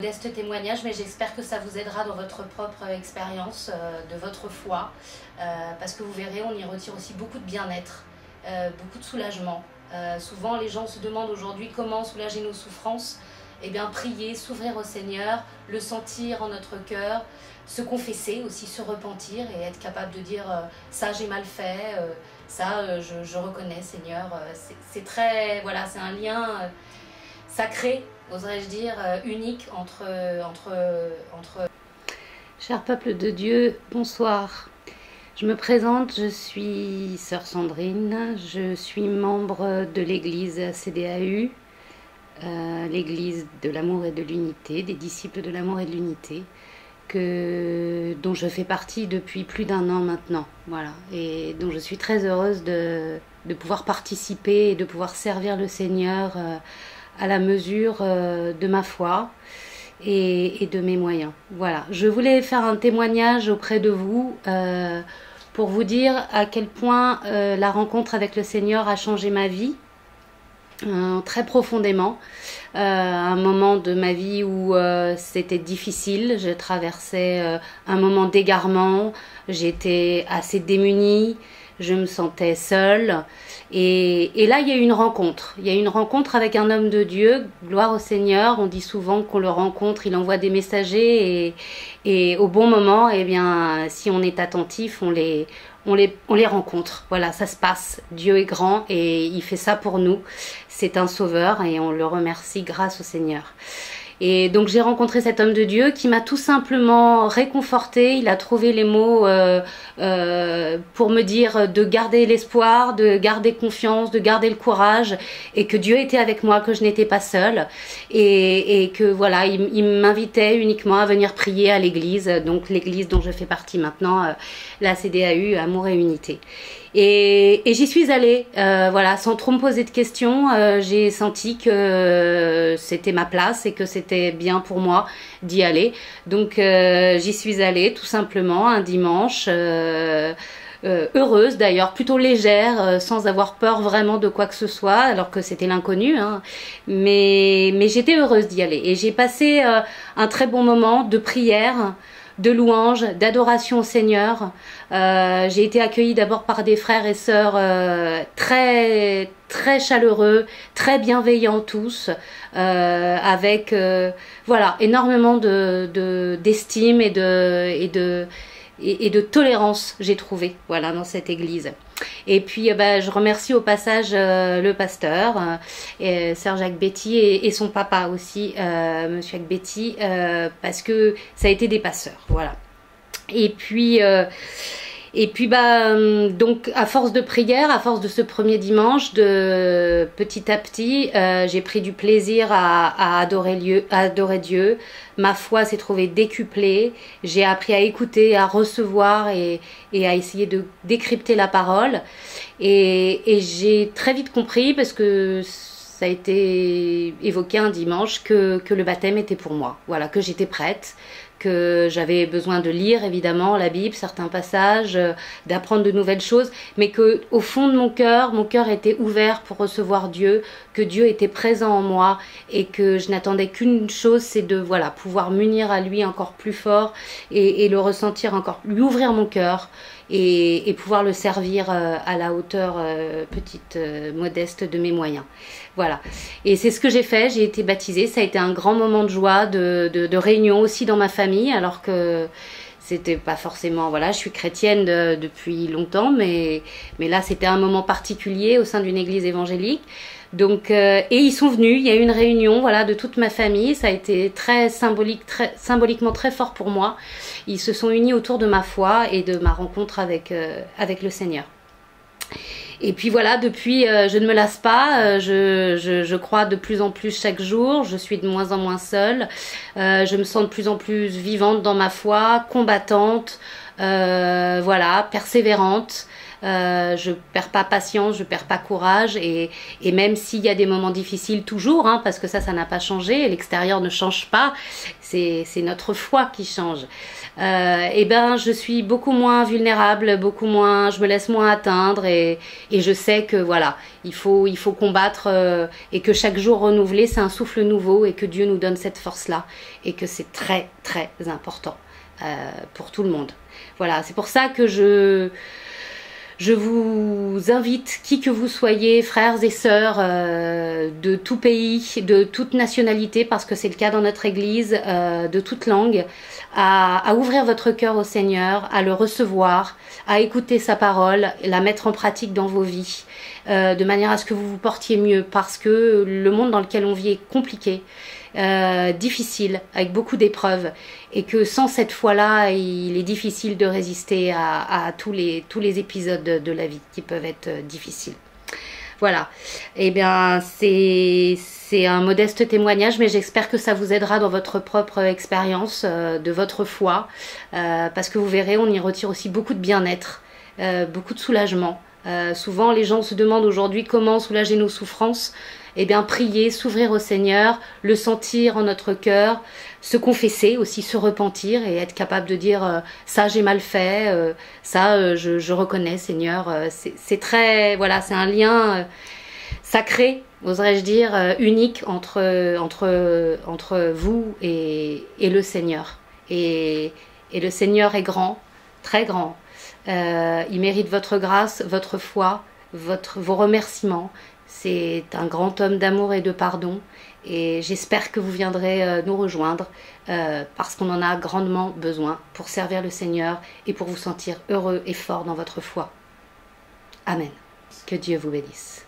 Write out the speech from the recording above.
Modeste témoignage, mais j'espère que ça vous aidera dans votre propre expérience de votre foi, parce que vous verrez, on y retire aussi beaucoup de bien-être, beaucoup de soulagement. Souvent, les gens se demandent aujourd'hui comment soulager nos souffrances. Eh bien, prier, s'ouvrir au Seigneur, le sentir en notre cœur, se confesser aussi, se repentir et être capable de dire ça j'ai mal fait, ça je reconnais Seigneur. C'est très, voilà, c'est un lien sacré, oserais-je dire, unique entre... Cher peuple de Dieu, bonsoir. Je me présente, je suis sœur Sandrine, je suis membre de l'église CDAU, l'église de l'amour et de l'unité, des disciples de l'amour et de l'unité, dont je fais partie depuis plus d'1 an maintenant, voilà, et dont je suis très heureuse de pouvoir participer et de pouvoir servir le Seigneur à la mesure de ma foi et de mes moyens. Voilà, je voulais faire un témoignage auprès de vous pour vous dire à quel point la rencontre avec le Seigneur a changé ma vie très profondément. Un moment de ma vie où c'était difficile, je traversais un moment d'égarement, j'étais assez démunie, je me sentais seule, et là il y a eu une rencontre. Il y a eu une rencontre avec un homme de Dieu, gloire au Seigneur. On dit souvent qu'on le rencontre, il envoie des messagers, et au bon moment, eh bien, si on est attentif, on les rencontre. Voilà, ça se passe. Dieu est grand et il fait ça pour nous. C'est un sauveur et on le remercie grâce au Seigneur. Et donc j'ai rencontré cet homme de Dieu qui m'a tout simplement réconfortée. Il a trouvé les mots pour me dire de garder l'espoir, de garder confiance, de garder le courage, et que Dieu était avec moi, que je n'étais pas seule, et que voilà, il m'invitait uniquement à venir prier à l'église, donc l'église dont je fais partie maintenant, la CDAU, Amour et Unité. Et j'y suis allée, voilà, sans trop me poser de questions. J'ai senti que c'était ma place et que c'était bien pour moi d'y aller. Donc j'y suis allée tout simplement un dimanche, heureuse d'ailleurs, plutôt légère, sans avoir peur vraiment de quoi que ce soit, alors que c'était l'inconnu, hein. Mais j'étais heureuse d'y aller. Et j'ai passé un très bon moment de prière, de louange, d'adoration au Seigneur. J'ai été accueillie d'abord par des frères et sœurs très très chaleureux, très bienveillants tous, avec voilà, énormément d'estime et de tolérance, j'ai trouvé, voilà, dans cette église. Et puis je remercie au passage le pasteur, Sœur Jacques Betty, et son papa aussi, Monsieur Jacques Betty, parce que ça a été des passeurs, voilà. Et puis donc à force de prière, à force de ce premier dimanche, petit à petit, j'ai pris du plaisir à adorer Dieu. Ma foi s'est trouvée décuplée. J'ai appris à écouter, à recevoir et à essayer de décrypter la parole. Et j'ai très vite compris, parce que ça a été évoqué un dimanche, que le baptême était pour moi. Voilà, que j'étais prête, que j'avais besoin de lire évidemment la Bible, certains passages, d'apprendre de nouvelles choses, mais que au fond de mon cœur était ouvert pour recevoir Dieu, que Dieu était présent en moi, et que je n'attendais qu'une chose, c'est de voilà, pouvoir m'unir à lui encore plus fort et le ressentir encore, lui ouvrir mon cœur et pouvoir le servir à la hauteur petite, modeste de mes moyens. Voilà. Et c'est ce que j'ai fait, j'ai été baptisée, ça a été un grand moment de joie, de réunion aussi dans ma famille, alors que c'était pas forcément, voilà, je suis chrétienne depuis longtemps, mais là c'était un moment particulier au sein d'une église évangélique. Donc et ils sont venus, il y a eu une réunion, voilà, de toute ma famille, ça a été très symbolique, symboliquement très fort pour moi. Ils se sont unis autour de ma foi et de ma rencontre avec le Seigneur. Et puis voilà, depuis, je ne me lasse pas, je crois de plus en plus chaque jour, je suis de moins en moins seule, je me sens de plus en plus vivante dans ma foi, combattante, voilà, persévérante. je perds pas patience, je perds pas courage et même s'il y a des moments difficiles toujours, hein, parce que ça n'a pas changé, l'extérieur ne change pas, c'est notre foi qui change. Et ben je suis beaucoup moins vulnérable, beaucoup moins, je me laisse moins atteindre et je sais que voilà, il faut combattre et que chaque jour renouvelé c'est un souffle nouveau et que Dieu nous donne cette force là et que c'est très très important pour tout le monde. Voilà, c'est pour ça que je vous invite, qui que vous soyez, frères et sœurs de tout pays, de toute nationalité, parce que c'est le cas dans notre église, de toute langue, à ouvrir votre cœur au Seigneur, à le recevoir, à écouter sa parole, la mettre en pratique dans vos vies, de manière à ce que vous vous portiez mieux, parce que le monde dans lequel on vit est compliqué, difficile, avec beaucoup d'épreuves, et que sans cette foi-là, il est difficile de résister à tous les épisodes de la vie qui peuvent être difficiles. Voilà, et bien c'est un modeste témoignage, mais j'espère que ça vous aidera dans votre propre expérience de votre foi, parce que vous verrez, on y retire aussi beaucoup de bien-être, beaucoup de soulagement. Souvent, les gens se demandent aujourd'hui comment soulager nos souffrances. Eh bien, prier, s'ouvrir au Seigneur, le sentir en notre cœur, se confesser aussi, se repentir et être capable de dire ça j'ai mal fait, ça je reconnais Seigneur. C'est très, voilà, c'est un lien sacré, oserais-je dire, unique entre vous et le Seigneur. Et le Seigneur est grand, très grand. Il mérite votre grâce, votre foi, vos remerciements. C'est un grand homme d'amour et de pardon et j'espère que vous viendrez nous rejoindre parce qu'on en a grandement besoin pour servir le Seigneur et pour vous sentir heureux et fort dans votre foi. Amen. Que Dieu vous bénisse.